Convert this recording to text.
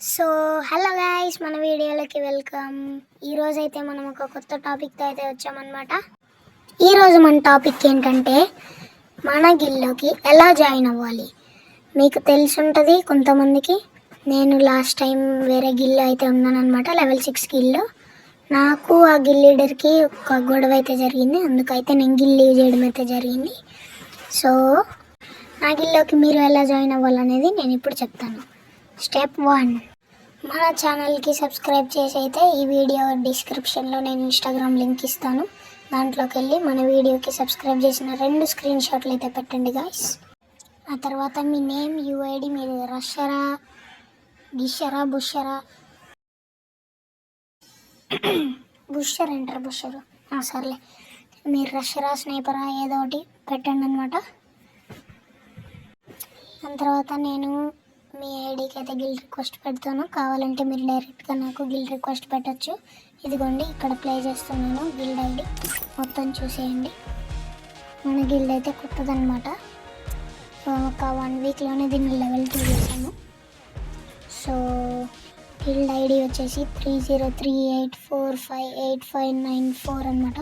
So hello guys, మన వీడియోలోకి welcome. ఈరోజు అయితే మనం ఒక కొత్త టాపిక్తో అయితే వచ్చామన్నమాట. ఈరోజు మన టాపిక్ ఏంటంటే మన గిల్లోకి ఎలా జాయిన్ అవ్వాలి. మీకు తెలిసి ఉంటుంది కొంతమందికి. నేను లాస్ట్ టైం వేరే గిల్లో అయితే ఉన్నానన్నమాట, లెవెల్ 6 గిల్లో. నాకు ఆ గిల్ లీడర్కి ఒక గొడవ అయితే జరిగింది, అందుకైతే నేను గిల్ లీవ్ చేయడం అయితే జరిగింది. సో నా గిల్లోకి మీరు ఎలా జాయిన్ అవ్వాలనేది నేను ఇప్పుడు చెప్తాను. స్టెప్ 1, మన ఛానల్కి సబ్స్క్రైబ్ చేసి అయితే ఈ వీడియో డిస్క్రిప్షన్లో నేను ఇన్స్టాగ్రామ్ లింక్ ఇస్తాను, దాంట్లోకి వెళ్ళి మన వీడియోకి సబ్స్క్రైబ్ చేసిన 2 స్క్రీన్ షాట్లు అయితే పెట్టండి గాయ్స్. ఆ తర్వాత మీ నేమ్, యూఐడి, మీరు రషరా, గిషరా, బుషరా, బుషర్ అంటారు, బుషరు సర్లే, మీరు రషరా, స్నైపరా ఏదో ఒకటి పెట్టండి అనమాట. దాని తర్వాత నేను మీ ఐడికి అయితే గిల్ రిక్వెస్ట్ పెడతాను. కావాలంటే మీరు డైరెక్ట్గా నాకు గిల్ రిక్వెస్ట్ పెట్టచ్చు. ఇదిగోండి ఇక్కడ ప్లే చేస్తున్నాను గిల్డ్ ఐడి, మొత్తం చూసేయండి. మన గిల్డ్ అయితే కొత్తదనమాట. ఒక 1 వీక్లోనే దీన్ని లెవెల్ 2 చేశాను. సో గిల్డ్ ఐడి వచ్చేసి 3038458594 అనమాట.